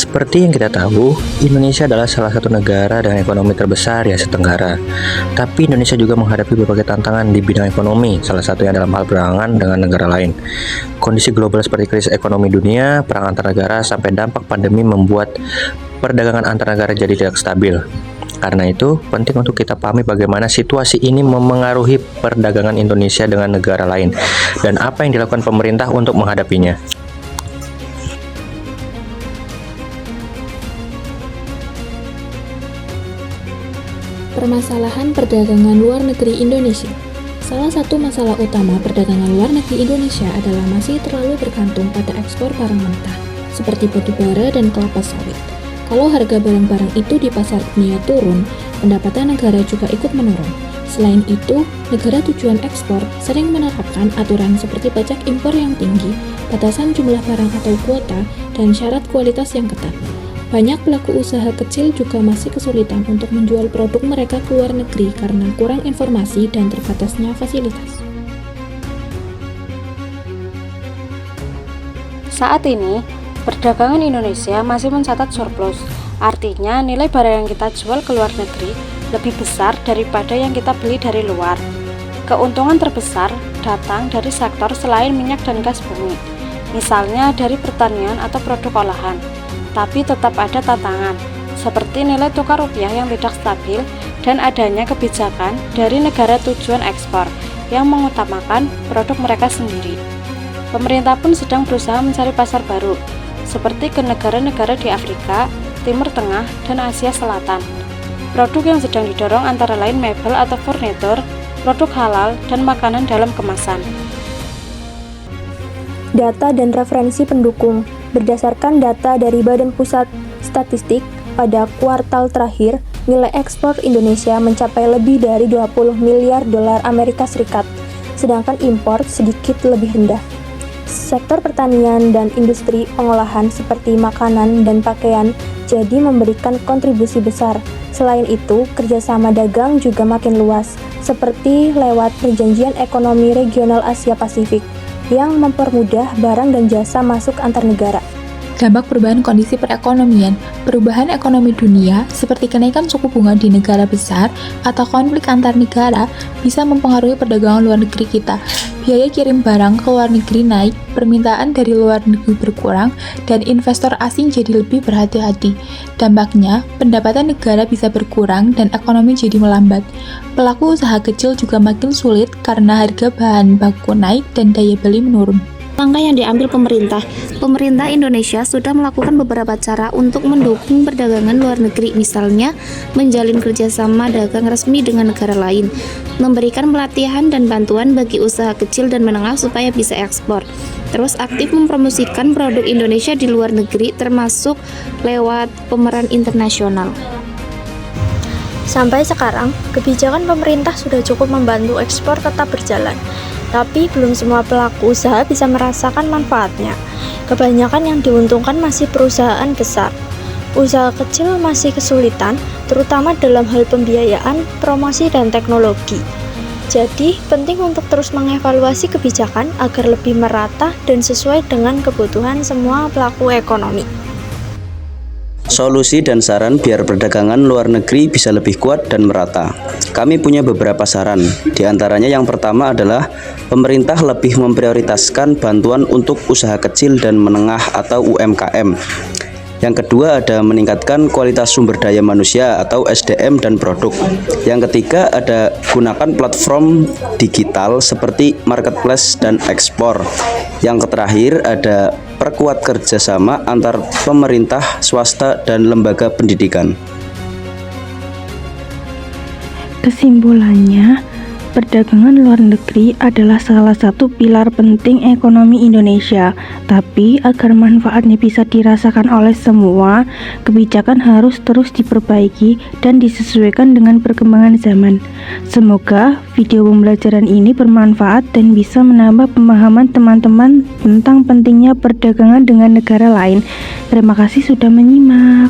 Seperti yang kita tahu, Indonesia adalah salah satu negara dengan ekonomi terbesar di Asia Tenggara. Tapi Indonesia juga menghadapi berbagai tantangan di bidang ekonomi, salah satunya dalam hal perdagangan dengan negara lain. Kondisi global seperti krisis ekonomi dunia, perang antar negara, sampai dampak pandemi membuat perdagangan antar negara jadi tidak stabil. Karena itu, penting untuk kita pahami bagaimana situasi ini memengaruhi perdagangan Indonesia dengan negara lain, dan apa yang dilakukan pemerintah untuk menghadapinya. Permasalahan perdagangan luar negeri Indonesia. Salah satu masalah utama perdagangan luar negeri Indonesia adalah masih terlalu bergantung pada ekspor barang mentah, seperti batu bara dan kelapa sawit. Kalau harga barang-barang itu di pasar dunia turun, pendapatan negara juga ikut menurun. Selain itu, negara tujuan ekspor sering menerapkan aturan seperti pajak impor yang tinggi, batasan jumlah barang atau kuota, dan syarat kualitas yang ketat. Banyak pelaku usaha kecil juga masih kesulitan untuk menjual produk mereka ke luar negeri karena kurang informasi dan terbatasnya fasilitas. Saat ini, perdagangan Indonesia masih mencatat surplus. Artinya, nilai barang yang kita jual ke luar negeri lebih besar daripada yang kita beli dari luar. Keuntungan terbesar datang dari sektor selain minyak dan gas bumi, misalnya dari pertanian atau produk olahan. Tapi tetap ada tantangan, seperti nilai tukar rupiah yang tidak stabil dan adanya kebijakan dari negara tujuan ekspor yang mengutamakan produk mereka sendiri. Pemerintah pun sedang berusaha mencari pasar baru, seperti ke negara-negara di Afrika, Timur Tengah, dan Asia Selatan. Produk yang sedang didorong antara lain mebel atau furnitur, produk halal, dan makanan dalam kemasan. Data dan referensi pendukung. Berdasarkan data dari Badan Pusat Statistik, pada kuartal terakhir, nilai ekspor Indonesia mencapai lebih dari 20 miliar dolar Amerika Serikat, sedangkan impor sedikit lebih rendah. Sektor pertanian dan industri pengolahan seperti makanan dan pakaian jadi memberikan kontribusi besar. Selain itu, kerjasama dagang juga makin luas, seperti lewat Perjanjian Ekonomi Regional Asia Pasifik, yang mempermudah barang dan jasa masuk antar negara. Dampak perubahan kondisi perekonomian, perubahan ekonomi dunia, seperti kenaikan suku bunga di negara besar atau konflik antar negara, bisa mempengaruhi perdagangan luar negeri kita. Biaya kirim barang ke luar negeri naik, permintaan dari luar negeri berkurang, dan investor asing jadi lebih berhati-hati. Dampaknya, pendapatan negara bisa berkurang dan ekonomi jadi melambat. Pelaku usaha kecil juga makin sulit karena harga bahan baku naik dan daya beli menurun. Langkah yang diambil pemerintah Indonesia sudah melakukan beberapa cara untuk mendukung perdagangan luar negeri, misalnya menjalin kerjasama dagang resmi dengan negara lain, memberikan pelatihan dan bantuan bagi usaha kecil dan menengah supaya bisa ekspor, terus aktif mempromosikan produk Indonesia di luar negeri termasuk lewat pemeran internasional. Sampai sekarang, kebijakan pemerintah sudah cukup membantu ekspor tetap berjalan. Tapi belum semua pelaku usaha bisa merasakan manfaatnya. Kebanyakan yang diuntungkan masih perusahaan besar. Usaha kecil masih kesulitan, terutama dalam hal pembiayaan, promosi, dan teknologi. Jadi, penting untuk terus mengevaluasi kebijakan agar lebih merata dan sesuai dengan kebutuhan semua pelaku ekonomi. Solusi dan saran biar perdagangan luar negeri bisa lebih kuat dan merata. Kami punya beberapa saran. Di antaranya yang pertama adalah pemerintah lebih memprioritaskan bantuan untuk usaha kecil dan menengah atau UMKM. Yang kedua ada meningkatkan kualitas sumber daya manusia atau SDM dan produk. Yang ketiga ada gunakan platform digital seperti marketplace dan ekspor. Yang terakhir ada perkuat kerjasama antar pemerintah, swasta, dan lembaga pendidikan. Kesimpulannya, perdagangan luar negeri adalah salah satu pilar penting ekonomi Indonesia. Tapi agar manfaatnya bisa dirasakan oleh semua, kebijakan harus terus diperbaiki dan disesuaikan dengan perkembangan zaman. Semoga video pembelajaran ini bermanfaat dan bisa menambah pemahaman teman-teman tentang pentingnya perdagangan dengan negara lain. Terima kasih sudah menyimak.